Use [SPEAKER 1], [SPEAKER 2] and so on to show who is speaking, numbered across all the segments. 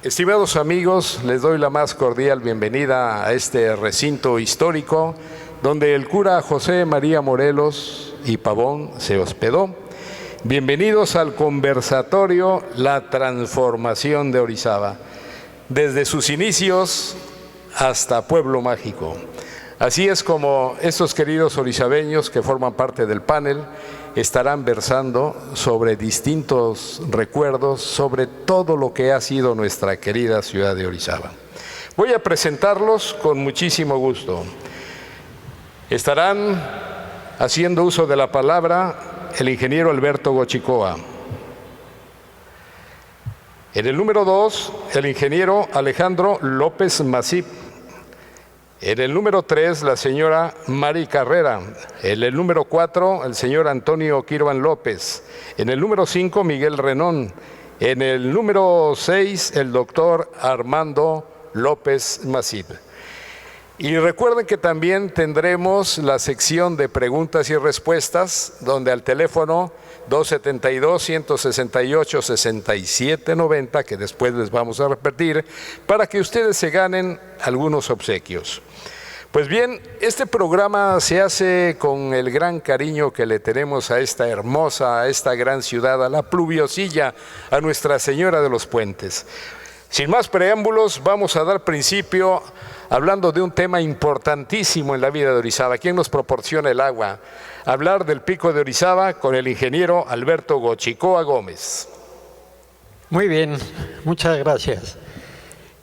[SPEAKER 1] Estimados amigos, les doy la más cordial bienvenida a este recinto histórico donde el cura José María Morelos y Pavón se hospedó. Bienvenidos al conversatorio La Transformación de Orizaba, desde sus inicios hasta Pueblo Mágico. Así es como estos queridos orizabeños que forman parte del panel estarán versando sobre distintos recuerdos, sobre todo lo que ha sido nuestra querida ciudad de Orizaba. Voy a presentarlos con muchísimo gusto. Estarán haciendo uso de la palabra el ingeniero Alberto Gochicoa. En el número 2, el ingeniero Alejandro López Masip. En el número 3, la señora Mari Carrera. En el número 4, el señor Antonio Quirvan López. En el número 5, Miguel Renón. En el número 6, el doctor Armando López Masip. Y recuerden que también tendremos la sección de preguntas y respuestas, donde al teléfono 272-168-6790, que después les vamos a repetir, para que ustedes se ganen algunos obsequios. Pues bien, este programa se hace con el gran cariño que le tenemos a esta hermosa, a esta gran ciudad, a la pluviosilla, a Nuestra Señora de los Puentes. Sin más preámbulos, vamos a dar principio hablando de un tema importantísimo en la vida de Orizaba. ¿Quién nos proporciona el agua? Hablar del Pico de Orizaba con el ingeniero Alberto Gochicoa Gómez.
[SPEAKER 2] Muy bien, muchas gracias.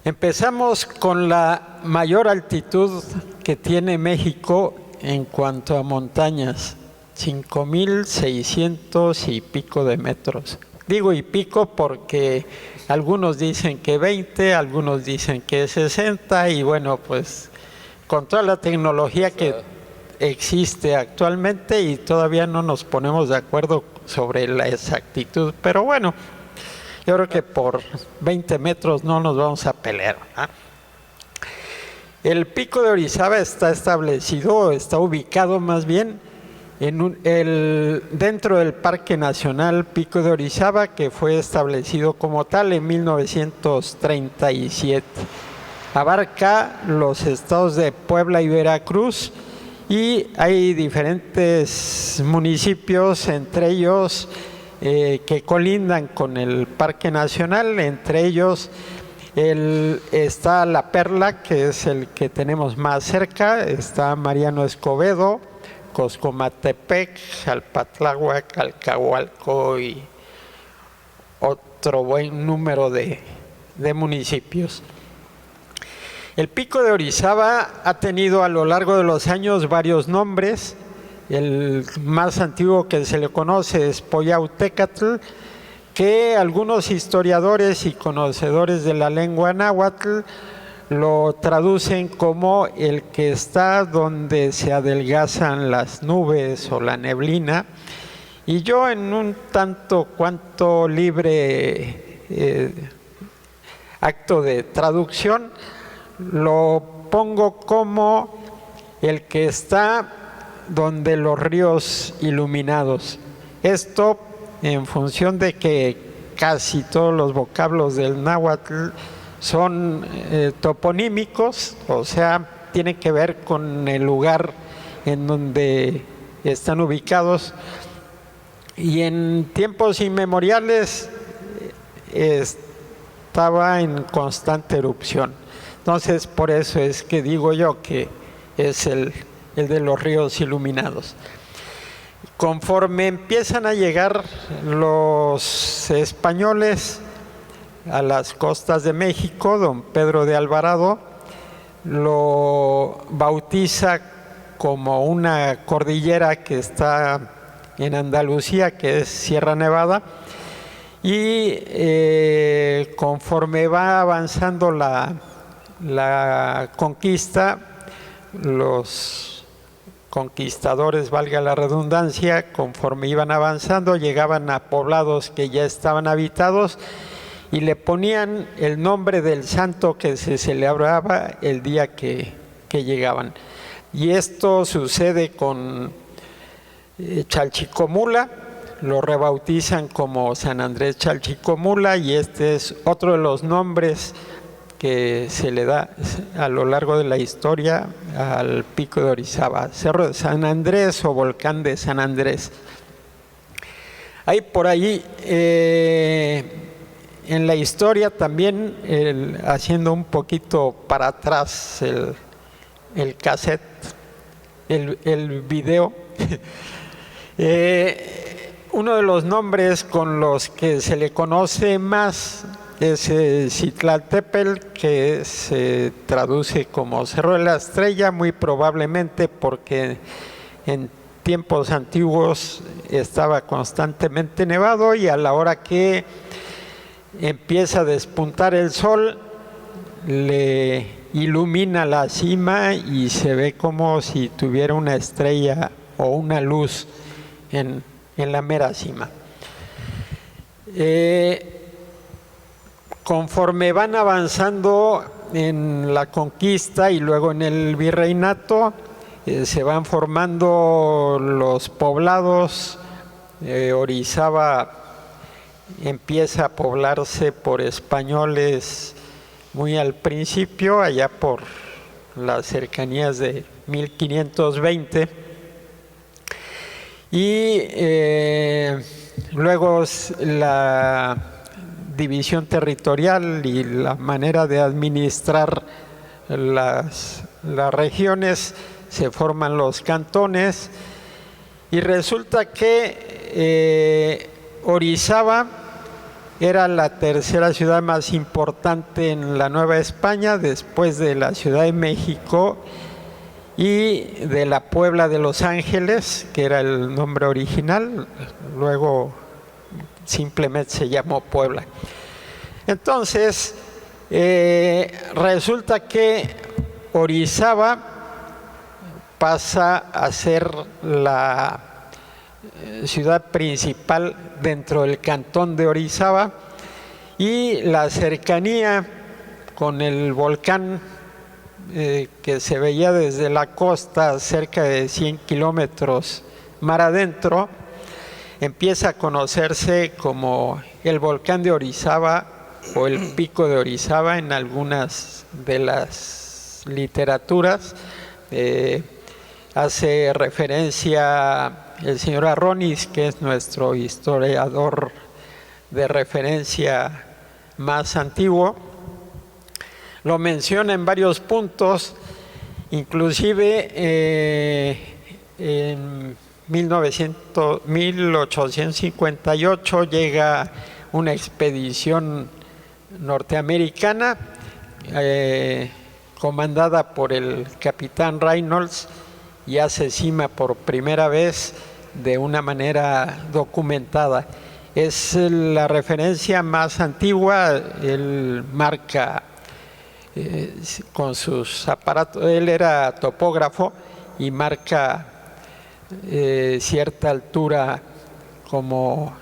[SPEAKER 2] Empezamos con la mayor altitud que tiene México en cuanto a montañas, 5,600 y pico de metros. Digo y pico porque algunos dicen que 20, algunos dicen que 60 y bueno, pues con toda la tecnología que existe actualmente y todavía no nos ponemos de acuerdo sobre la exactitud, pero bueno, yo creo que por 20 metros no nos vamos a pelear, ¿eh? El Pico de Orizaba está establecido, está ubicado más bien dentro del Parque Nacional Pico de Orizaba, que fue establecido como tal en 1937. Abarca los estados de Puebla y Veracruz y hay diferentes municipios, entre ellos que colindan con el Parque Nacional, entre ellos está La Perla, que es el que tenemos más cerca, está Mariano Escobedo, Coscomatepec, Jalpatláhuac, Calcahualco y otro buen número de municipios. El Pico de Orizaba ha tenido a lo largo de los años varios nombres. El más antiguo que se le conoce es Poyautecatl, que algunos historiadores y conocedores de la lengua náhuatl lo traducen como el que está donde se adelgazan las nubes o la neblina, y yo en un tanto cuanto libre acto de traducción lo pongo como el que está donde los ríos iluminados. Esto en función de que casi todos los vocablos del náhuatl son toponímicos, o sea, tiene que ver con el lugar en donde están ubicados, y en tiempos inmemoriales estaba en constante erupción. Entonces, por eso es que digo yo que es el el de los ríos iluminados. Conforme empiezan a llegar los españoles a las costas de México, don Pedro de Alvarado lo bautiza como una cordillera que está en Andalucía, que es Sierra Nevada, y conforme va avanzando la conquista, los conquistadores, valga la redundancia, conforme iban avanzando, llegaban a poblados que ya estaban habitados y le ponían el nombre del santo que se celebraba el día que llegaban. Y esto sucede con Chalchicomula, lo rebautizan como San Andrés Chalchicomula, y este es otro de los nombres que se le da a lo largo de la historia al pico de Orizaba, Cerro de San Andrés o Volcán de San Andrés. Hay por ahí en la historia también, haciendo un poquito para atrás el cassette, el video, uno de los nombres con los que se le conoce más es Citlaltépetl, que se traduce como Cerro de la Estrella, muy probablemente porque en tiempos antiguos estaba constantemente nevado, y a la hora que empieza a despuntar el sol le ilumina la cima y se ve como si tuviera una estrella o una luz en la mera cima. Conforme van avanzando en la conquista y luego en el virreinato, se van formando los poblados. Orizaba empieza a poblarse por españoles muy al principio, allá por las cercanías de 1520, y luego la división territorial y la manera de administrar las regiones, se forman los cantones, y resulta que Orizaba era la tercera ciudad más importante en la Nueva España, después de la Ciudad de México y de la Puebla de Los Ángeles, que era el nombre original, luego simplemente se llamó Puebla. Entonces, resulta que Orizaba pasa a ser la ciudad principal dentro del cantón de Orizaba, y la cercanía con el volcán que se veía desde la costa cerca de 100 kilómetros mar adentro, empieza a conocerse como el volcán de Orizaba o el pico de Orizaba en algunas de las literaturas. Hace referencia el señor Arronis, que es nuestro historiador de referencia más antiguo, lo menciona en varios puntos, inclusive en 1858 llega una expedición norteamericana comandada por el capitán Reynolds, y hace cima por primera vez de una manera documentada. Es la referencia más antigua. Él marca con sus aparatos, él era topógrafo y marca cierta altura como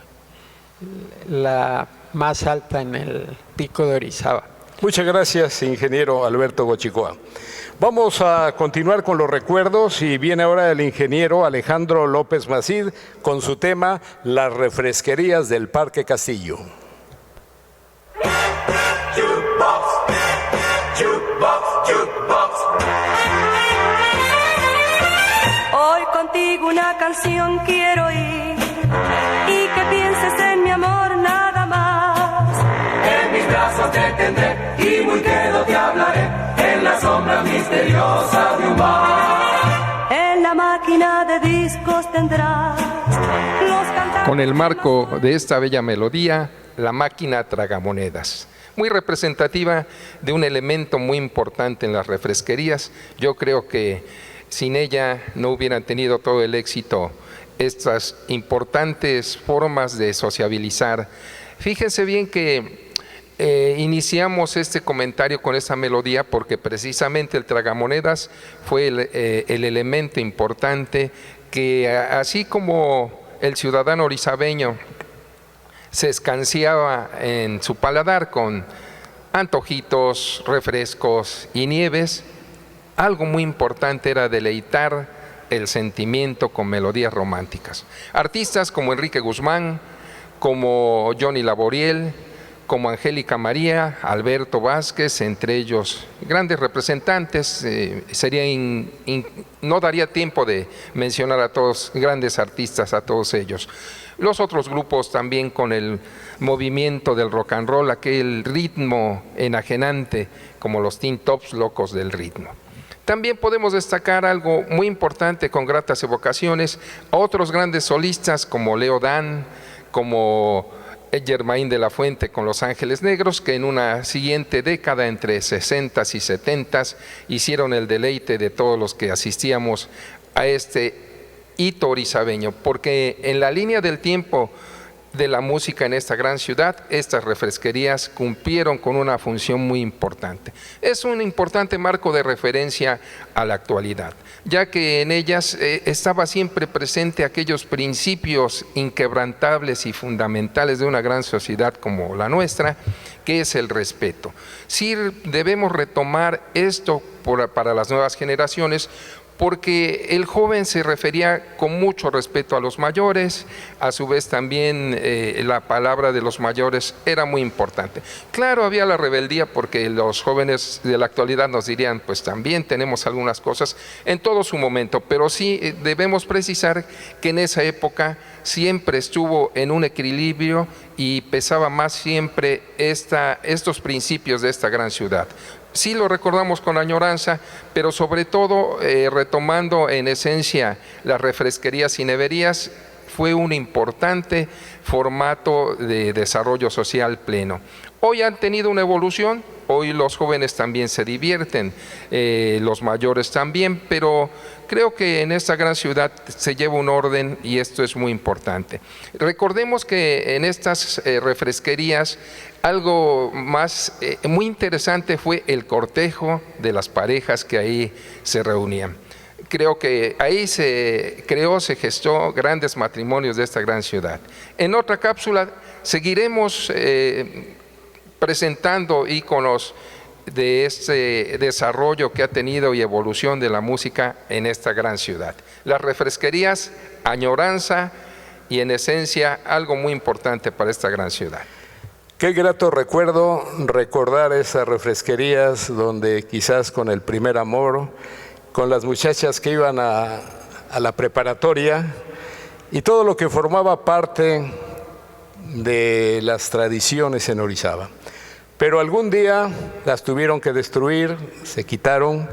[SPEAKER 2] la más alta en el pico de Orizaba.
[SPEAKER 1] Muchas gracias, ingeniero Alberto Goicoechea. Vamos a continuar con los recuerdos, y viene ahora el ingeniero Alejandro López Macid con su tema Las refresquerías del Parque Castillo.
[SPEAKER 3] Hoy contigo una canción quiero oír, y que pienses en mi amor nada más.
[SPEAKER 4] En mis brazos te tendré y muy quedo te hablaré, en la sombra misteriosa de un mar.
[SPEAKER 3] la máquina de discos tendrás los cantantes.
[SPEAKER 5] Con el marco de esta bella melodía, la máquina tragamonedas, muy representativa de un elemento muy importante en las refresquerías. Yo creo que sin ella no hubieran tenido todo el éxito estas importantes formas de sociabilizar. Fíjense bien que iniciamos este comentario con esta melodía porque precisamente el tragamonedas fue el elemento importante que, así como el ciudadano orizabeño se escanciaba en su paladar con antojitos, refrescos y nieves, algo muy importante era deleitar el sentimiento con melodías románticas. Artistas como Enrique Guzmán, como Johnny Laboriel, como Angélica María, Alberto Vázquez, entre ellos grandes representantes. No daría tiempo de mencionar a todos, grandes artistas, a todos ellos. Los otros grupos también con el movimiento del rock and roll, aquel ritmo enajenante como los Teen Tops, locos del ritmo. También podemos destacar algo muy importante con gratas evocaciones a otros grandes solistas como Leo Dan, como Germain de la Fuente con Los Ángeles Negros, que en una siguiente década, entre 60s y 70s, hicieron el deleite de todos los que asistíamos a este hito orizabeño, porque en la línea del tiempo de la música en esta gran ciudad, estas refresquerías cumplieron con una función muy importante. Es un importante marco de referencia a la actualidad, ya que en ellas estaba siempre presente aquellos principios inquebrantables y fundamentales de una gran sociedad como la nuestra, que es el respeto. Sí debemos retomar esto para las nuevas generaciones, porque el joven se refería con mucho respeto a los mayores, a su vez también la palabra de los mayores era muy importante. Claro, había la rebeldía porque los jóvenes de la actualidad nos dirían, pues también tenemos algunas cosas en todo su momento, pero sí debemos precisar que en esa época siempre estuvo en un equilibrio y pesaba más siempre estos principios de esta gran ciudad. Sí lo recordamos con añoranza, pero sobre todo retomando en esencia las refresquerías y neverías, fue un importante formato de desarrollo social pleno. Hoy han tenido una evolución, hoy los jóvenes también se divierten, los mayores también, pero creo que en esta gran ciudad se lleva un orden y esto es muy importante. Recordemos que en estas refresquerías algo más muy interesante fue el cortejo de las parejas que ahí se reunían. Creo que ahí se gestó grandes matrimonios de esta gran ciudad. En otra cápsula seguiremos presentando íconos de este desarrollo que ha tenido y evolución de la música en esta gran ciudad. Las refresquerías, añoranza y en esencia algo muy importante para esta gran ciudad.
[SPEAKER 1] Qué grato recuerdo recordar esas refresquerías donde quizás con el primer amor, con las muchachas que iban a la preparatoria y todo lo que formaba parte de las tradiciones en Orizaba. Pero algún día las tuvieron que destruir, se quitaron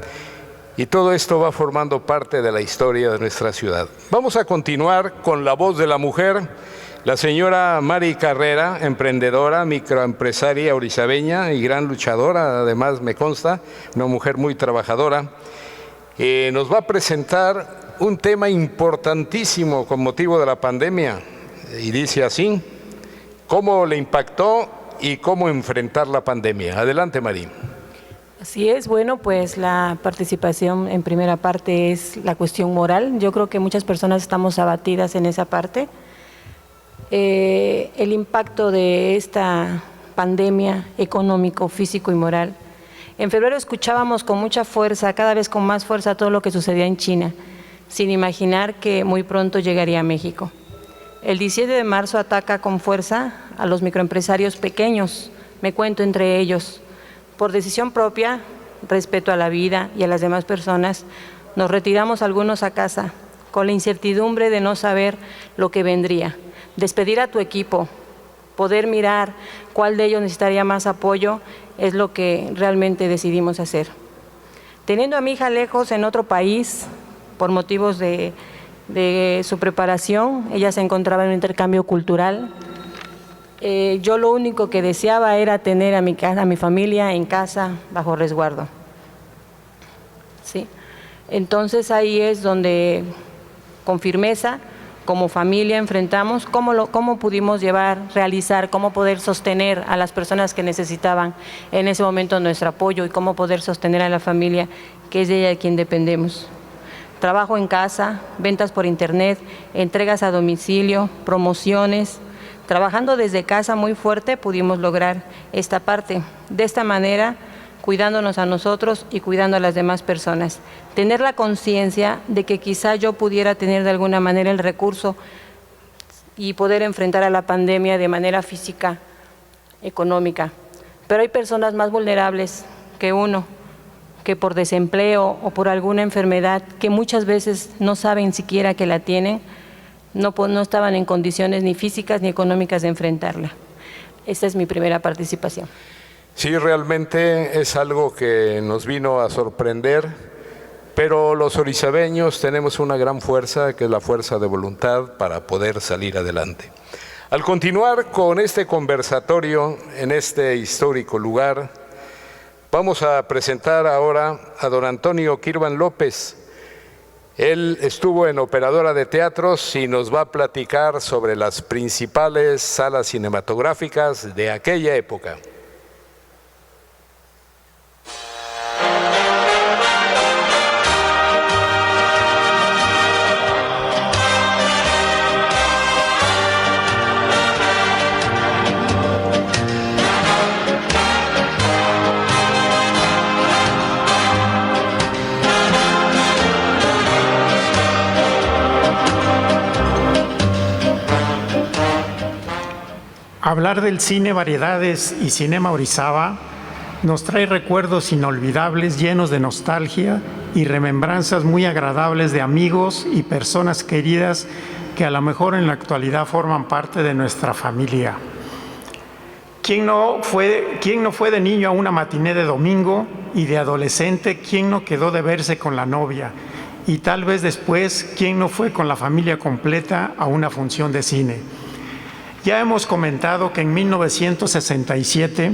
[SPEAKER 1] y todo esto va formando parte de la historia de nuestra ciudad. Vamos a continuar con la voz de la mujer, la señora Mari Carrera, emprendedora, microempresaria orizabeña y gran luchadora, además me consta, una mujer muy trabajadora. Nos va a presentar un tema importantísimo con motivo de la pandemia y dice así, ¿cómo le impactó y cómo enfrentar la pandemia? Adelante, Mari.
[SPEAKER 6] Así es, bueno, pues la participación en primera parte es la cuestión moral. Yo creo que muchas personas estamos abatidas en esa parte. El impacto de esta pandemia económico, físico y moral. En febrero escuchábamos con mucha fuerza, cada vez con más fuerza, todo lo que sucedía en China, sin imaginar que muy pronto llegaría a México. El 17 de marzo ataca con fuerza a los microempresarios pequeños, me cuento entre ellos. Por decisión propia, respeto a la vida y a las demás personas, nos retiramos algunos a casa, con la incertidumbre de no saber lo que vendría. Despedir a tu equipo, poder mirar cuál de ellos necesitaría más apoyo, es lo que realmente decidimos hacer. Teniendo a mi hija lejos en otro país, por motivos de su preparación. Ella se encontraba en un intercambio cultural. Yo lo único que deseaba era tener a mi familia en casa bajo resguardo. ¿Sí? Entonces ahí es donde con firmeza como familia enfrentamos cómo pudimos realizar, cómo poder sostener a las personas que necesitaban en ese momento nuestro apoyo y cómo poder sostener a la familia, que es de ella de quien dependemos. Trabajo en casa, ventas por internet, entregas a domicilio, promociones. Trabajando desde casa muy fuerte pudimos lograr esta parte. De esta manera, cuidándonos a nosotros y cuidando a las demás personas. Tener la conciencia de que quizá yo pudiera tener de alguna manera el recurso y poder enfrentar a la pandemia de manera física, económica. Pero hay personas más vulnerables que uno, que por desempleo o por alguna enfermedad que muchas veces no saben siquiera que la tienen, no estaban en condiciones ni físicas ni económicas de enfrentarla. Esta es mi primera participación.
[SPEAKER 1] Sí, realmente es algo que nos vino a sorprender, pero los orizabeños tenemos una gran fuerza, que es la fuerza de voluntad para poder salir adelante. Al continuar con este conversatorio en este histórico lugar, vamos a presentar ahora a don Antonio Quirvan López. Él estuvo en Operadora de Teatros y nos va a platicar sobre las principales salas cinematográficas de aquella época.
[SPEAKER 7] Hablar del cine Variedades y Cinema Orizaba nos trae recuerdos inolvidables llenos de nostalgia y remembranzas muy agradables de amigos y personas queridas que a lo mejor en la actualidad forman parte de nuestra familia. ¿Quién no fue de niño a una matiné de domingo y de adolescente? ¿Quién no quedó de verse con la novia? Y tal vez después, ¿quién no fue con la familia completa a una función de cine? Ya hemos comentado que en 1967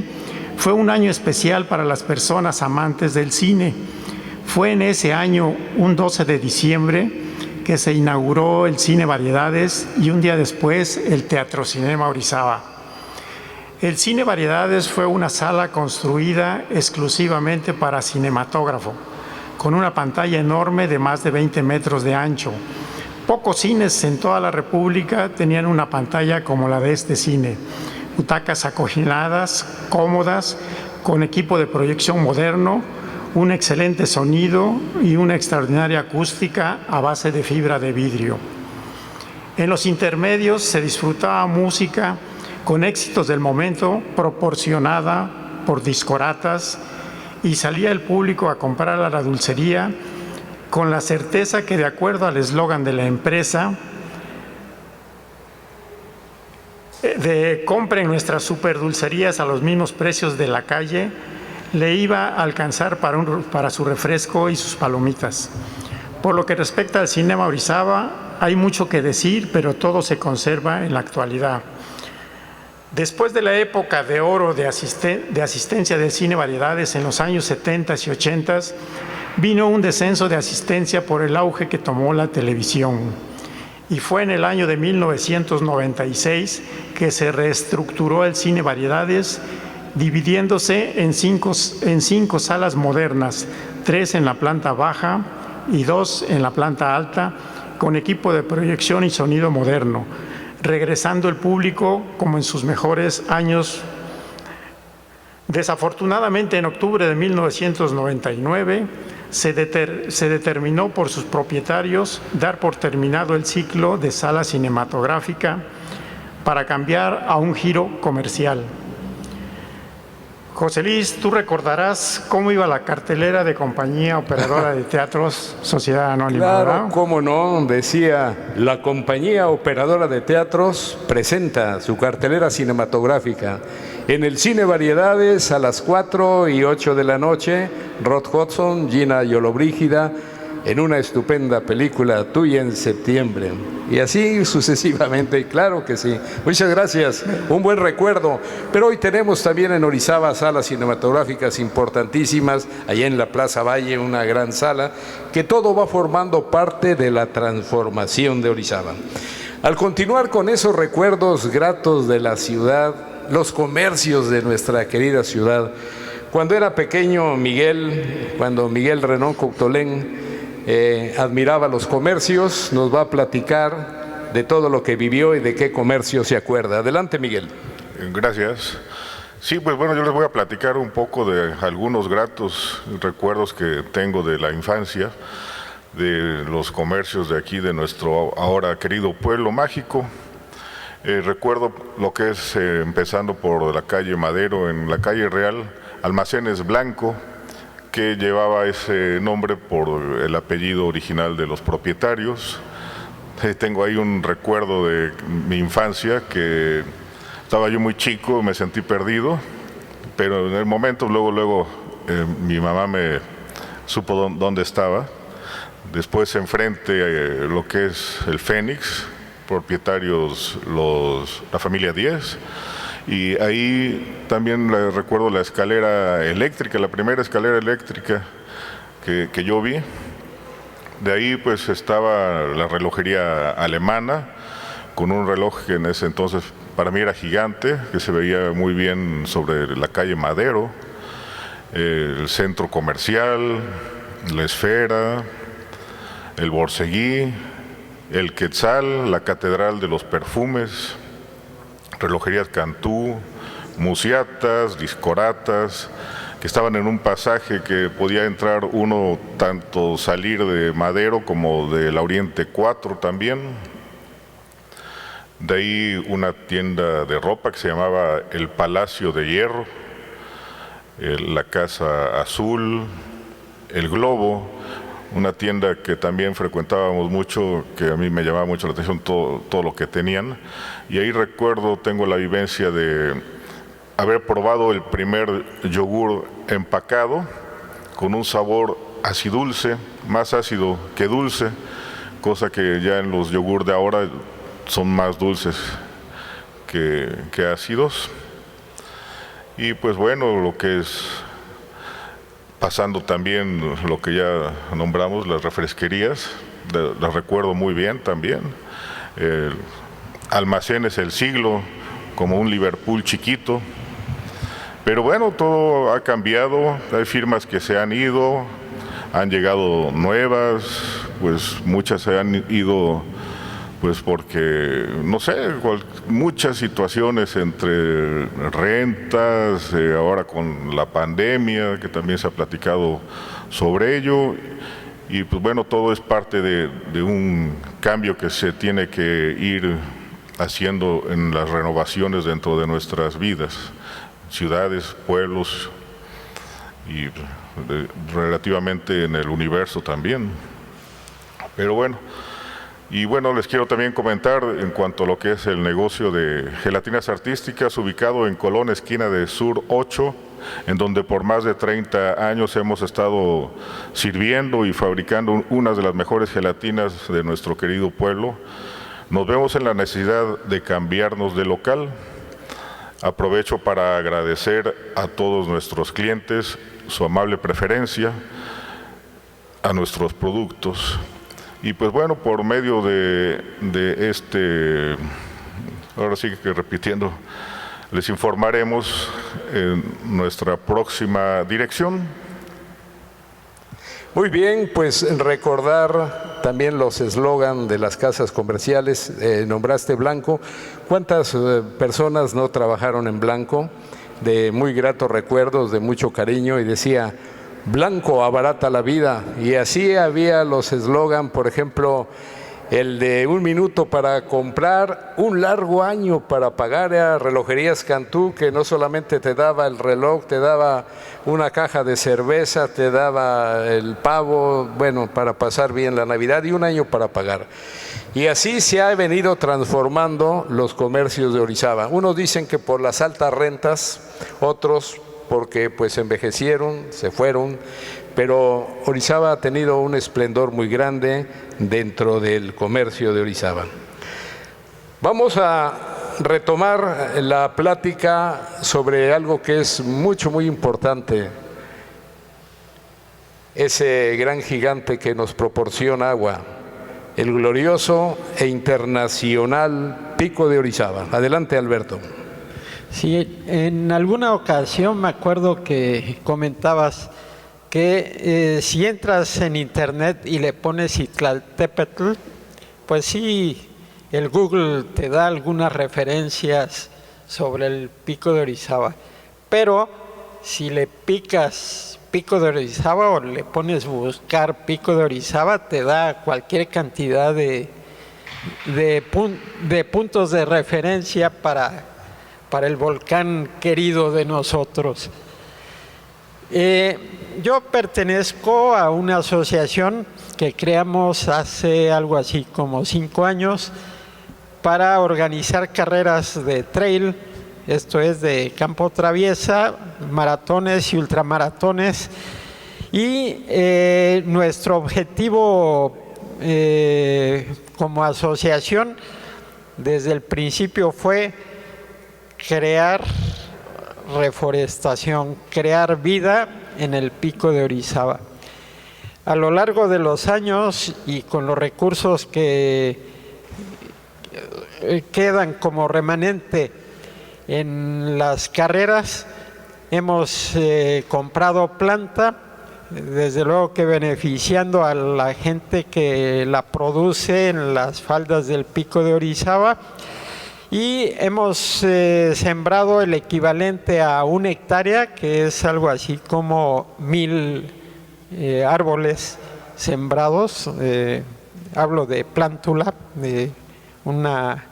[SPEAKER 7] fue un año especial para las personas amantes del cine. Fue en ese año, un 12 de diciembre, que se inauguró el Cine Variedades y un día después el Teatro Cinema Orizaba. El Cine Variedades fue una sala construida exclusivamente para cinematógrafo, con una pantalla enorme de más de 20 metros de ancho. Pocos cines en toda la República tenían una pantalla como la de este cine. Butacas acoginadas, cómodas, con equipo de proyección moderno, un excelente sonido y una extraordinaria acústica a base de fibra de vidrio. En los intermedios se disfrutaba música con éxitos del momento, proporcionada por discoratas, y salía el público a comprar a la dulcería con la certeza que, de acuerdo al eslogan de la empresa, de compren nuestras superdulcerías a los mismos precios de la calle, le iba a alcanzar para su refresco y sus palomitas. Por lo que respecta al Cinema Orizaba, hay mucho que decir, pero todo se conserva en la actualidad. Después de la época de oro de asistencia del Cine Variedades en los años 70 y 80, vino un descenso de asistencia por el auge que tomó la televisión. Y fue en el año de 1996 que se reestructuró el Cine Variedades, dividiéndose en cinco salas modernas, 3 en la planta baja y 2 en la planta alta, con equipo de proyección y sonido moderno, regresando el público como en sus mejores años. Desafortunadamente, en octubre de 1999, se determinó por sus propietarios dar por terminado el ciclo de sala cinematográfica para cambiar a un giro comercial. José Luis, tú recordarás cómo iba la cartelera de Compañía Operadora de Teatros Sociedad Anónima,
[SPEAKER 1] Claro,
[SPEAKER 7] ¿verdad?
[SPEAKER 1] cómo no, decía, la Compañía Operadora de Teatros presenta su cartelera cinematográfica. En el Cine Variedades a las 4 y 8 de la noche, Rod Hudson, Gina Yolobrígida, en una estupenda película tuya en septiembre. Y así sucesivamente, claro que sí. Muchas gracias, un buen recuerdo. Pero hoy tenemos también en Orizaba salas cinematográficas importantísimas, allá en la Plaza Valle, una gran sala, que todo va formando parte de la transformación de Orizaba. Al continuar con esos recuerdos gratos de la ciudad, los comercios de nuestra querida ciudad, cuando era pequeño cuando Miguel Renón Coctolén admiraba los comercios, nos va a platicar de todo lo que vivió y de qué comercio se acuerda. Adelante, Miguel.
[SPEAKER 8] Gracias. Sí, pues bueno, yo les voy a platicar un poco de algunos gratos recuerdos que tengo de la infancia, de los comercios de aquí, de nuestro ahora querido pueblo mágico. Recuerdo lo que es, empezando por la calle Madero, en la calle Real, Almacenes Blanco, que llevaba ese nombre por el apellido original de los propietarios. Tengo ahí un recuerdo de mi infancia, que estaba yo muy chico, me sentí perdido, pero en el momento, luego mi mamá me supo dónde estaba. Después enfrente lo que es el Fénix, propietarios la familia Díez, y ahí también recuerdo la escalera eléctrica, la primera escalera eléctrica que yo vi. De ahí pues estaba la relojería alemana, con un reloj que en ese entonces para mí era gigante, que se veía muy bien sobre la calle Madero, el centro comercial, la Esfera, el Borseguí, el Quetzal, la Catedral de los Perfumes, relojerías Cantú, Musiatas, Discoratas, que estaban en un pasaje que podía entrar uno tanto salir de Madero como de la Oriente 4 también. De ahí una tienda de ropa que se llamaba el Palacio de Hierro, la Casa Azul, el Globo, una tienda que también frecuentábamos mucho, que a mí me llamaba mucho la atención todo lo que tenían. Y ahí recuerdo, tengo la vivencia de haber probado el primer yogur empacado con un sabor acidulce, más ácido que dulce, cosa que ya en los yogur de ahora son más dulces que ácidos. Y pues bueno, lo que es pasando también lo que ya nombramos, las refresquerías, las recuerdo muy bien también. Almacenes El Siglo, como un Liverpool chiquito. Pero bueno, todo ha cambiado, hay firmas que se han ido, han llegado nuevas, pues muchas se han ido pues porque, no sé, muchas situaciones entre rentas, ahora con la pandemia, que también se ha platicado sobre ello, y pues bueno, todo es parte de un cambio que se tiene que ir haciendo en las renovaciones dentro de nuestras vidas, ciudades, pueblos, y relativamente en el universo también. Pero bueno, y bueno, les quiero también comentar en cuanto a lo que es el negocio de gelatinas artísticas, ubicado en Colón, esquina de Sur 8, en donde por más de 30 años hemos estado sirviendo y fabricando unas de las mejores gelatinas de nuestro querido pueblo. Nos vemos en la necesidad de cambiarnos de local. Aprovecho para agradecer a todos nuestros clientes su amable preferencia, a nuestros productos. Y pues bueno, por medio de ahora sí que repitiendo, les informaremos en nuestra próxima dirección.
[SPEAKER 1] Muy bien, pues recordar también los eslogan de las casas comerciales. Nombraste Blanco. ¿Cuántas personas no trabajaron en Blanco? De muy gratos recuerdos, de mucho cariño, y decía: Blanco abarata la vida. Y así había los eslogan, por ejemplo, el de 1 minuto para comprar, 1 largo año para pagar. Era Relojerías Cantú, que no solamente te daba el reloj, te daba una caja de cerveza, te daba el pavo, bueno, para pasar bien la Navidad, y 1 año para pagar. Y así se ha venido transformando los comercios de Orizaba. Unos dicen que por las altas rentas, otros porque pues envejecieron, se fueron, pero Orizaba ha tenido un esplendor muy grande dentro del comercio de Orizaba. Vamos a retomar la plática sobre algo que es muy importante, ese gran gigante que nos proporciona agua, el glorioso e internacional Pico de Orizaba. Adelante, Alberto.
[SPEAKER 2] Sí, en alguna ocasión me acuerdo que comentabas que si entras en internet y le pones Iztlaltépetl, pues sí, el Google te da algunas referencias sobre el Pico de Orizaba, pero si le picas Pico de Orizaba o le pones buscar Pico de Orizaba, te da cualquier cantidad de puntos de referencia para el volcán querido de nosotros. Yo pertenezco a una asociación que creamos hace algo así como 5 años para organizar carreras de trail, esto es de campo traviesa, maratones y ultramaratones, y nuestro objetivo como asociación desde el principio fue crear reforestación, crear vida en el Pico de Orizaba. A lo largo de los años y con los recursos que quedan como remanente en las carreras, hemos comprado planta, desde luego que beneficiando a la gente que la produce en las faldas del Pico de Orizaba, y hemos sembrado el equivalente a 1 hectárea, que es algo así como 1000 árboles sembrados. Hablo de plántula, de una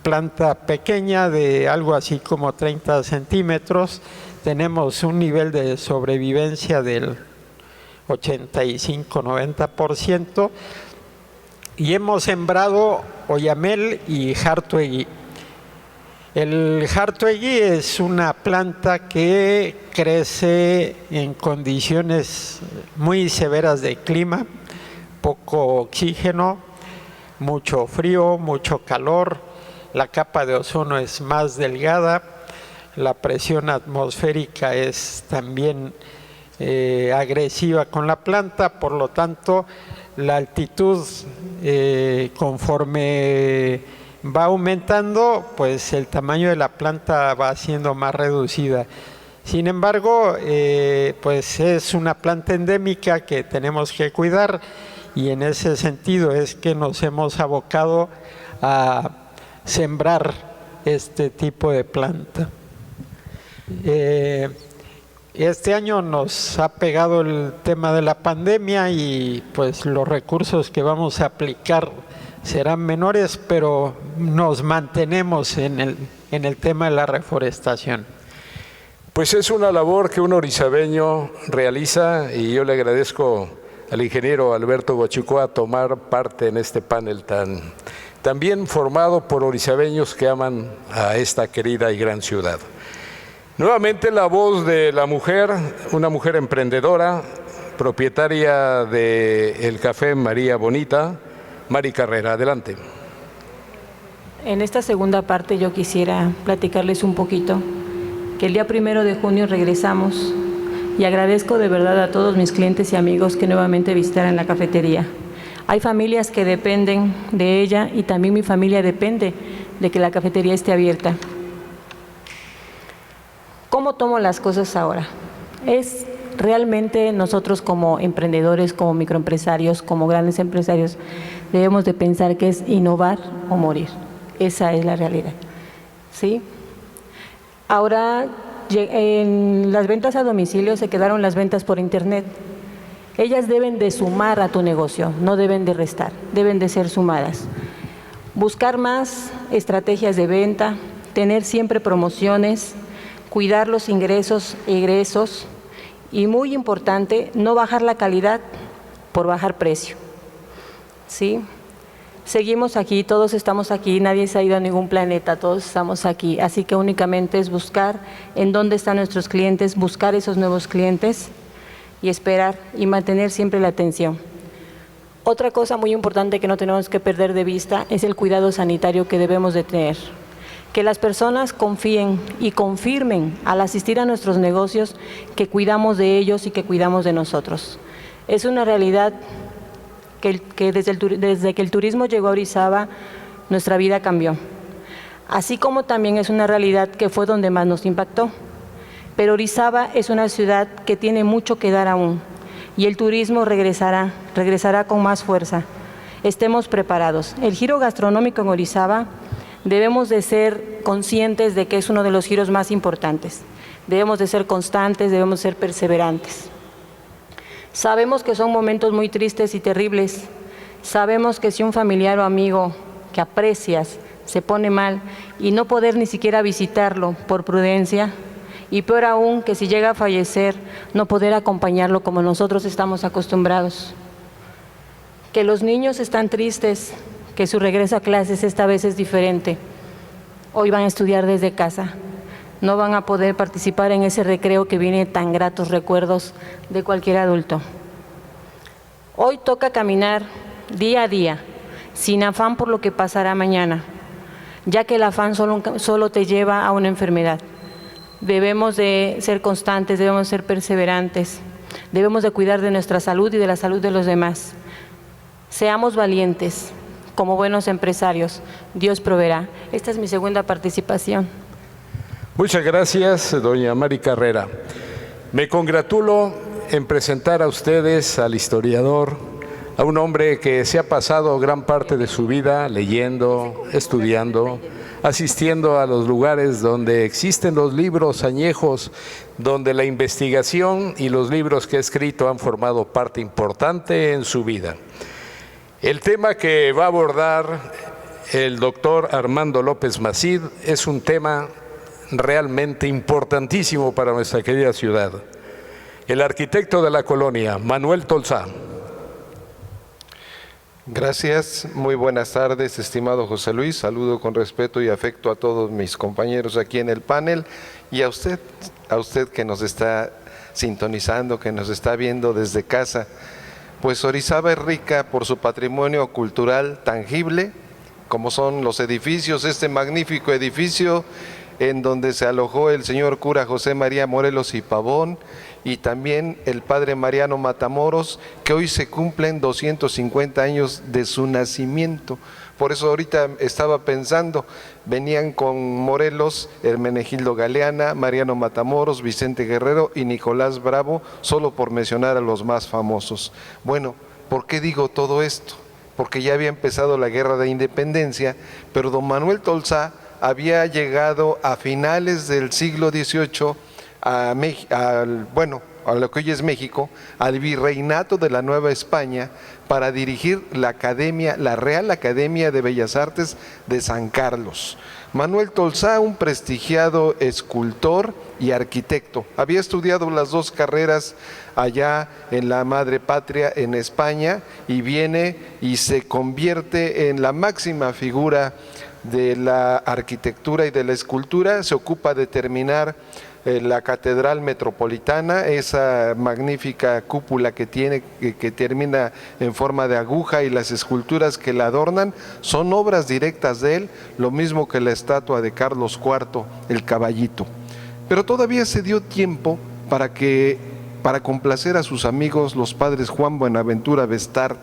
[SPEAKER 2] planta pequeña de algo así como 30 centímetros. Tenemos un nivel de sobrevivencia del 85-90%, y hemos sembrado oyamel y jartuegui. El jartuegui es una planta que crece en condiciones muy severas de clima, poco oxígeno, mucho frío, mucho calor, la capa de ozono es más delgada, la presión atmosférica es también agresiva con la planta, por lo tanto la altitud conforme va aumentando, pues el tamaño de la planta va siendo más reducida. Sin embargo, pues es una planta endémica que tenemos que cuidar, y en ese sentido es que nos hemos abocado a sembrar este tipo de planta. Este año nos ha pegado el tema de la pandemia y pues los recursos que vamos a aplicar serán menores, pero nos mantenemos en el tema de la reforestación.
[SPEAKER 1] Pues es una labor que un orizabeño realiza, y yo le agradezco al ingeniero Alberto Gochicoa tomar parte en este panel tan bien formado por orizabeños que aman a esta querida y gran ciudad. Nuevamente la voz de la mujer, una mujer emprendedora, propietaria del Café María Bonita, Mari Carrera. Adelante.
[SPEAKER 6] En esta segunda parte yo quisiera platicarles un poquito que el día 1 de junio regresamos, y agradezco de verdad a todos mis clientes y amigos que nuevamente visitaran la cafetería. Hay familias que dependen de ella, y también mi familia depende de que la cafetería esté abierta. ¿Cómo tomo las cosas ahora? Es realmente nosotros como emprendedores, como microempresarios, como grandes empresarios, debemos de pensar que es innovar o morir. Esa es la realidad, ¿sí? Ahora, en las ventas a domicilio se quedaron las ventas por internet. Ellas deben de sumar a tu negocio, no deben de restar, deben de ser sumadas. Buscar más estrategias de venta, tener siempre promociones, cuidar los ingresos e egresos, y muy importante, no bajar la calidad por bajar precio, ¿sí? Seguimos aquí, todos estamos aquí, nadie se ha ido a ningún planeta, todos estamos aquí. Así que únicamente es buscar en dónde están nuestros clientes, buscar esos nuevos clientes y esperar y mantener siempre la atención. Otra cosa muy importante que no tenemos que perder de vista es el cuidado sanitario que debemos de tener. Que las personas confíen y confirmen al asistir a nuestros negocios que cuidamos de ellos y que cuidamos de nosotros. Es una realidad que desde que el turismo llegó a Orizaba, nuestra vida cambió. Así como también es una realidad que fue donde más nos impactó. Pero Orizaba es una ciudad que tiene mucho que dar aún y el turismo regresará con más fuerza. Estemos preparados. El giro gastronómico en Orizaba debemos de ser conscientes de que es uno de los giros más importantes. Debemos de ser constantes, debemos ser perseverantes. Sabemos que son momentos muy tristes y terribles. Sabemos que si un familiar o amigo que aprecias se pone mal y no poder ni siquiera visitarlo por prudencia, y peor aún que si llega a fallecer, no poder acompañarlo como nosotros estamos acostumbrados. Que los niños están tristes, que su regreso a clases esta vez es diferente. Hoy van a estudiar desde casa. No van a poder participar en ese recreo que viene tan gratos recuerdos de cualquier adulto. Hoy toca caminar día a día, sin afán por lo que pasará mañana, ya que el afán solo te lleva a una enfermedad. Debemos de ser constantes, debemos ser perseverantes, debemos de cuidar de nuestra salud y de la salud de los demás. Seamos valientes, como buenos empresarios, Dios proveerá. Esta es mi segunda participación.
[SPEAKER 1] Muchas gracias, doña Mari Carrera. Me congratulo en presentar a ustedes al historiador, a un hombre que se ha pasado gran parte de su vida leyendo, estudiando, asistiendo a los lugares donde existen los libros añejos, donde la investigación y los libros que ha escrito han formado parte importante en su vida. El tema que va a abordar el doctor Armando López Macid es un tema realmente importantísimo para nuestra querida ciudad. El arquitecto de la colonia, Manuel Tolsá.
[SPEAKER 9] Gracias, muy buenas tardes, estimado José Luis. Saludo con respeto y afecto a todos mis compañeros aquí en el panel y a usted que nos está sintonizando, que nos está viendo desde casa. Pues Orizaba es rica por su patrimonio cultural tangible, como son los edificios, este magnífico edificio en donde se alojó el señor cura José María Morelos y Pavón, y también el padre Mariano Matamoros, que hoy se cumplen 250 años de su nacimiento. Por eso ahorita estaba pensando, venían con Morelos, Hermenegildo Galeana, Mariano Matamoros, Vicente Guerrero y Nicolás Bravo, solo por mencionar a los más famosos. Bueno, ¿por qué digo todo esto? Porque ya había empezado la Guerra de Independencia, pero don Manuel Tolsá había llegado a finales del siglo XVIII a lo que hoy es México, al virreinato de la Nueva España, para dirigir la Real Academia de Bellas Artes de San Carlos. Manuel Tolsá, un prestigiado escultor y arquitecto, había estudiado las dos carreras allá en la madre patria en España y viene y se convierte en la máxima figura de la arquitectura y de la escultura. Se ocupa de terminar la Catedral Metropolitana, esa magnífica cúpula que tiene, que termina en forma de aguja, y las esculturas que la adornan son obras directas de él, lo mismo que la estatua de Carlos IV, el caballito. Pero todavía se dio tiempo para complacer a sus amigos, los padres Juan Buenaventura Bestart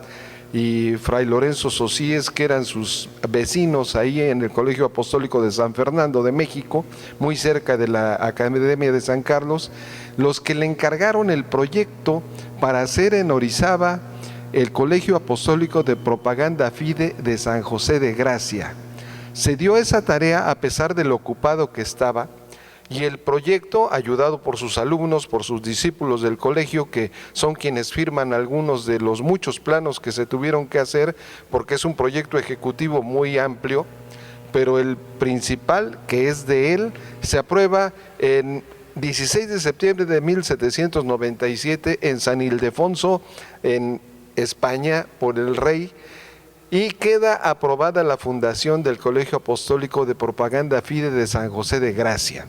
[SPEAKER 9] y Fray Lorenzo Socíes, que eran sus vecinos ahí en el Colegio Apostólico de San Fernando de México, muy cerca de la Academia de San Carlos, los que le encargaron el proyecto para hacer en Orizaba el Colegio Apostólico de Propaganda Fide de San José de Gracia. Se dio esa tarea a pesar de lo ocupado que estaba, y el proyecto, ayudado por sus alumnos, por sus discípulos del colegio, que son quienes firman algunos de los muchos planos que se tuvieron que hacer, porque es un proyecto ejecutivo muy amplio, pero el principal, que es de él, se aprueba en 16 de septiembre de 1797 en San Ildefonso, en España, por el rey y queda aprobada la fundación del Colegio Apostólico de Propaganda Fide de San José de Gracia.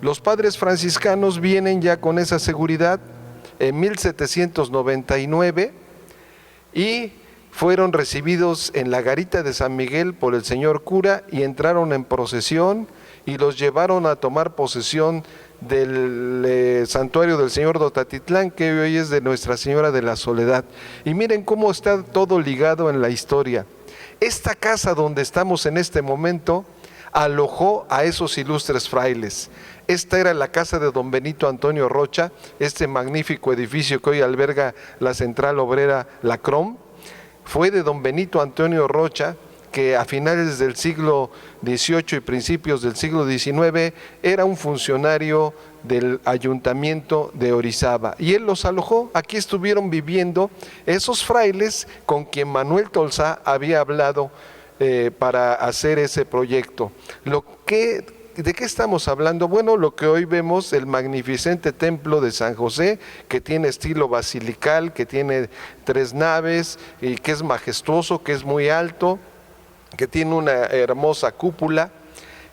[SPEAKER 9] Los padres franciscanos vienen ya con esa seguridad en 1799 y fueron recibidos en la garita de San Miguel por el señor cura y entraron en procesión y los llevaron a tomar posesión del santuario del señor Dotatitlán, que hoy es de Nuestra Señora de la Soledad. Y miren cómo está todo ligado en la historia. Esta casa donde estamos en este momento alojó a esos ilustres frailes. Esta era la casa de don Benito Antonio Rocha, este magnífico edificio que hoy alberga la Central Obrera La Crom. Fue de don Benito Antonio Rocha, que a finales del siglo XVIII y principios del siglo XIX era un funcionario del ayuntamiento de Orizaba, y él los alojó. Aquí estuvieron viviendo esos frailes con quien Manuel Tolsá había hablado para hacer ese proyecto. ¿De qué estamos hablando? Bueno, lo que hoy vemos, el magnificente templo de San José, que tiene estilo basilical, que tiene 3 naves, y que es majestuoso, que es muy alto, que tiene una hermosa cúpula,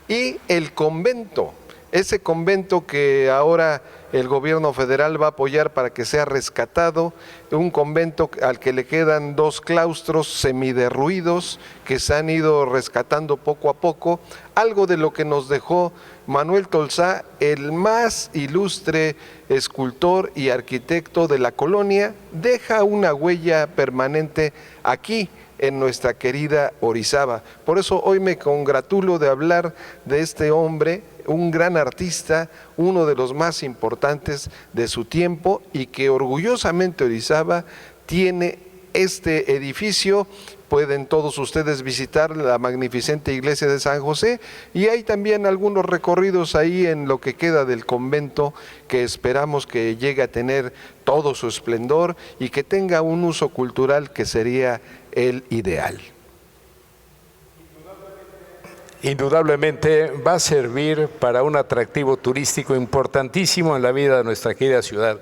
[SPEAKER 9] y el convento, ese convento que ahora el gobierno federal va a apoyar para que sea rescatado, un convento al que le quedan 2 claustros semiderruidos que se han ido rescatando poco a poco, algo de lo que nos dejó Manuel Tolsá, el más ilustre escultor y arquitecto de la colonia. Deja una huella permanente aquí en nuestra querida Orizaba. Por eso hoy me congratulo de hablar de este hombre, un gran artista, uno de los más importantes de su tiempo, y que orgullosamente Orizaba tiene este edificio. Pueden todos ustedes visitar la magnificente iglesia de San José, y hay también algunos recorridos ahí en lo que queda del convento, que esperamos que llegue a tener todo su esplendor y que tenga un uso cultural que sería el ideal.
[SPEAKER 1] Indudablemente va a servir para un atractivo turístico importantísimo en la vida de nuestra querida ciudad.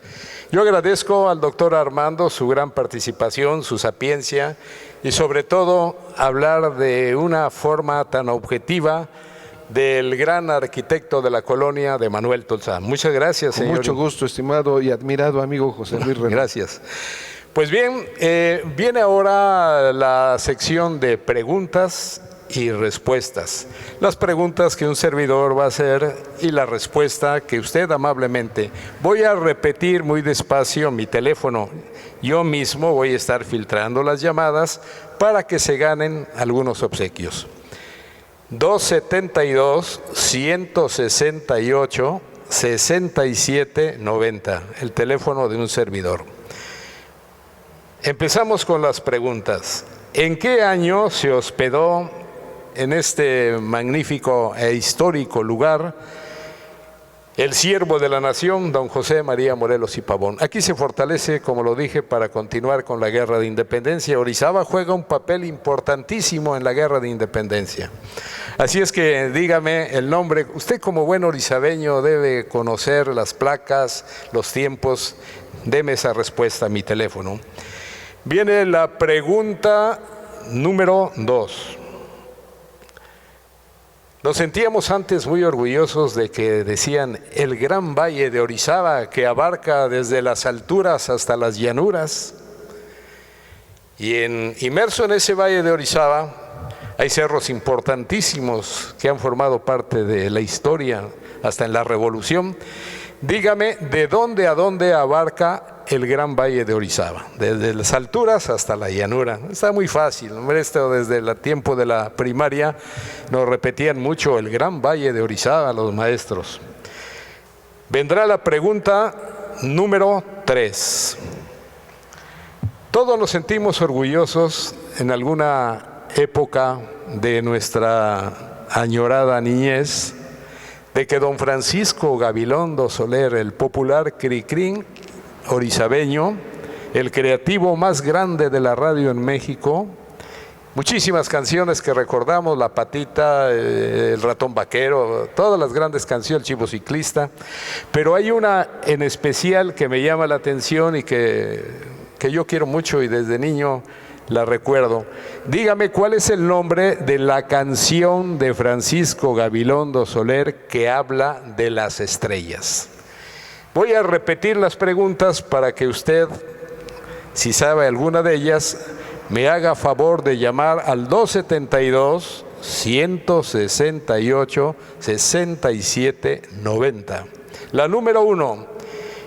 [SPEAKER 1] Yo agradezco al doctor Armando su gran participación, su sapiencia y sobre todo hablar de una forma tan objetiva del gran arquitecto de la colonia, de Manuel Tolsá. Muchas gracias, señor.
[SPEAKER 9] Con mucho gusto, estimado y admirado amigo José Luis René.
[SPEAKER 1] Gracias. Pues bien, viene ahora la sección de preguntas y respuestas. Las preguntas que un servidor va a hacer y la respuesta que usted amablemente. Voy a repetir muy despacio mi teléfono. Yo mismo voy a estar filtrando las llamadas para que se ganen algunos obsequios. 272-168-6790, el teléfono de un servidor. Empezamos con las preguntas. ¿En qué año se hospedó en este magnífico e histórico lugar el siervo de la nación, don José María Morelos y Pavón? Aquí se fortalece, como lo dije, para continuar con la guerra de independencia. Orizaba juega un papel importantísimo en la guerra de independencia. Así es que dígame el nombre. Usted, como buen orizabeño, debe conocer las placas, los tiempos. Deme esa respuesta a mi teléfono. Viene la pregunta número 2. Nos sentíamos antes muy orgullosos de que decían el gran valle de Orizaba, que abarca desde las alturas hasta las llanuras. Y inmerso en ese valle de Orizaba hay cerros importantísimos que han formado parte de la historia hasta en la Revolución. Dígame, ¿de dónde a dónde abarca el gran valle de Orizaba? Desde las alturas hasta la llanura. Está muy fácil. Esto desde el tiempo de la primaria nos repetían mucho el gran valle de Orizaba los maestros. Vendrá la pregunta número 3. Todos nos sentimos orgullosos en alguna época de nuestra añorada niñez de que don Francisco Gabilondo Soler, el popular Cricrín orizabeño, el creativo más grande de la radio en México, muchísimas canciones que recordamos, La Patita, El Ratón Vaquero, todas las grandes canciones, El Chivo Ciclista, pero hay una en especial que me llama la atención y que yo quiero mucho y desde niño la recuerdo. Dígame cuál es el nombre de la canción de Francisco Gabilondo Soler que habla de las estrellas. Voy a repetir las preguntas para que usted, si sabe alguna de ellas, me haga favor de llamar al 272-168-6790. La número 1,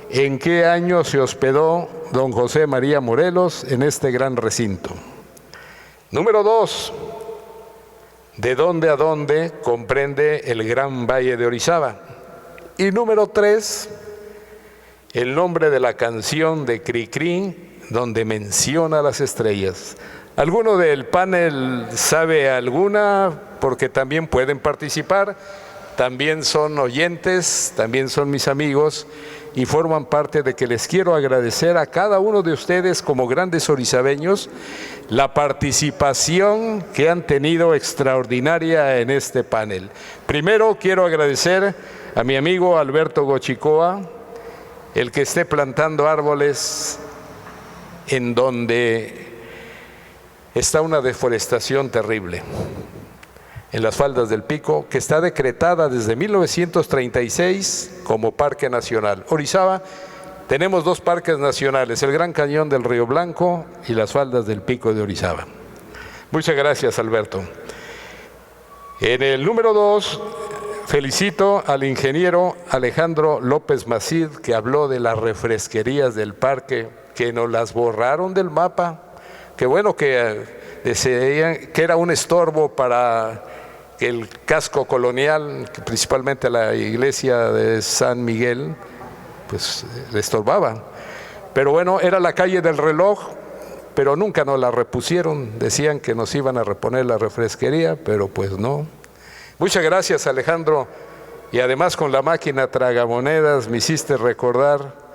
[SPEAKER 1] ¿en qué año se hospedó don José María Morelos en este gran recinto? Número 2, ¿de dónde a dónde comprende el Gran Valle de Orizaba? Y número 3, el nombre de la canción de Cricri, donde menciona las estrellas. ¿Alguno del panel sabe alguna? Porque también pueden participar, también son oyentes, también son mis amigos y forman parte de que les quiero agradecer a cada uno de ustedes como grandes orizabeños la participación que han tenido extraordinaria en este panel. Primero quiero agradecer a mi amigo Alberto Gochicoa, el que esté plantando árboles en donde está una deforestación terrible, en las faldas del Pico, que está decretada desde 1936 como Parque Nacional. Orizaba, tenemos 2 parques nacionales, el Gran Cañón del Río Blanco y las faldas del Pico de Orizaba. Muchas gracias, Alberto. En el número 2, felicito al ingeniero Alejandro López Macid, que habló de las refresquerías del parque, que nos las borraron del mapa. Qué bueno que decían que era un estorbo para el casco colonial, que principalmente la iglesia de San Miguel, pues le estorbaba. Pero bueno, era la calle del reloj, pero nunca nos la repusieron. Decían que nos iban a reponer la refresquería, pero pues no. Muchas gracias, Alejandro, y además con la máquina tragamonedas me hiciste recordar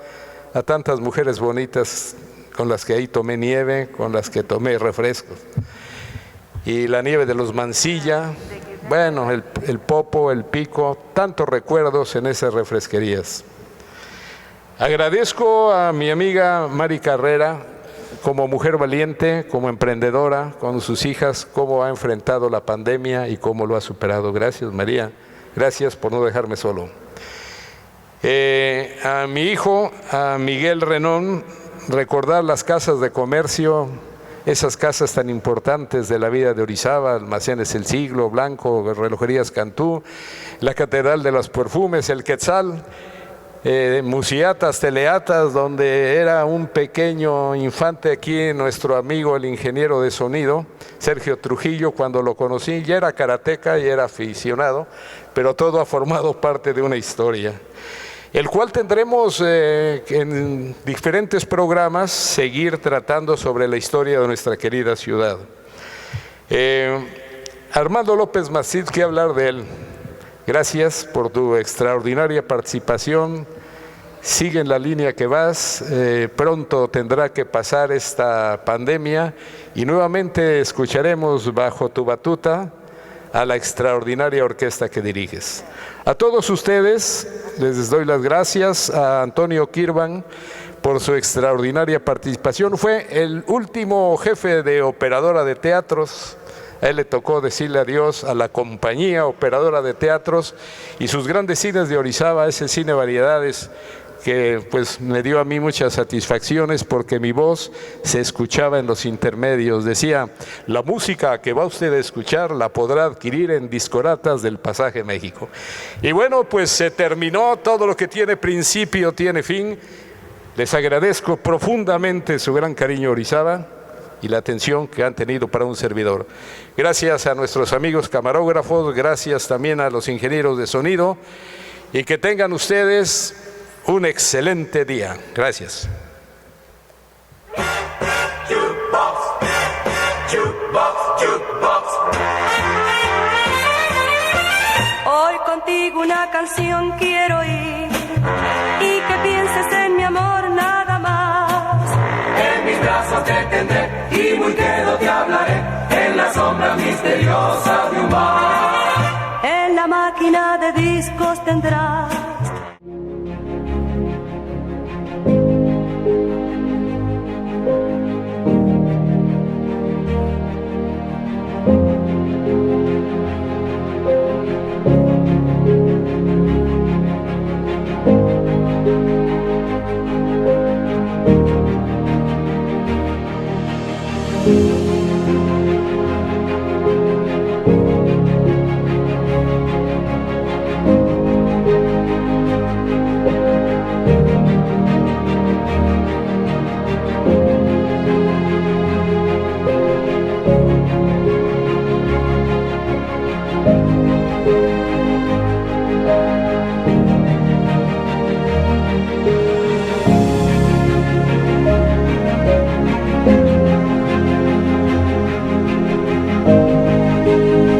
[SPEAKER 1] a tantas mujeres bonitas con las que ahí tomé nieve, con las que tomé refrescos. Y la nieve de los Mansilla, bueno, el Popo, el Pico, tantos recuerdos en esas refresquerías. Agradezco a mi amiga Mari Carrera, como mujer valiente, como emprendedora, con sus hijas, cómo ha enfrentado la pandemia y cómo lo ha superado. Gracias, María. Gracias por no dejarme solo. A mi hijo, a Miguel Renón, recordar las casas de comercio, esas casas tan importantes de la vida de Orizaba, Almacenes El Siglo, Blanco, Relojerías Cantú, la Catedral de los Perfumes, el Quetzal, Musiatas, Teleatas, donde era un pequeño infante aquí nuestro amigo el ingeniero de sonido, Sergio Trujillo. Cuando lo conocí ya era karateca y era aficionado, pero todo ha formado parte de una historia, el cual tendremos en diferentes programas seguir tratando sobre la historia de nuestra querida ciudad. Armando López Macid, ¿qué hablar de él? Gracias por tu extraordinaria participación. Sigue en la línea que vas. Pronto tendrá que pasar esta pandemia y nuevamente escucharemos bajo tu batuta a la extraordinaria orquesta que diriges. A todos ustedes les doy las gracias, a Antonio Kirvan por su extraordinaria participación. Fue el último jefe de operadora de teatros. A él le tocó decirle adiós a la compañía operadora de teatros y sus grandes cines de Orizaba, ese cine Variedades, que pues me dio a mí muchas satisfacciones porque mi voz se escuchaba en los intermedios. Decía, la música que va usted a escuchar la podrá adquirir en Discoratas del Pasaje México. Y bueno, pues se terminó. Todo lo que tiene principio tiene fin. Les agradezco profundamente su gran cariño, Orizaba, y la atención que han tenido para un servidor. Gracias a nuestros amigos camarógrafos, gracias también a los ingenieros de sonido, y que tengan ustedes un excelente día. Gracias.
[SPEAKER 3] Hoy contigo una canción quiero oír y que pienses en mi amor nada más.
[SPEAKER 4] En mis brazos te tendré y muy quedo te hablaré en la sombra misteriosa de un bar.
[SPEAKER 3] En la máquina de discos tendrás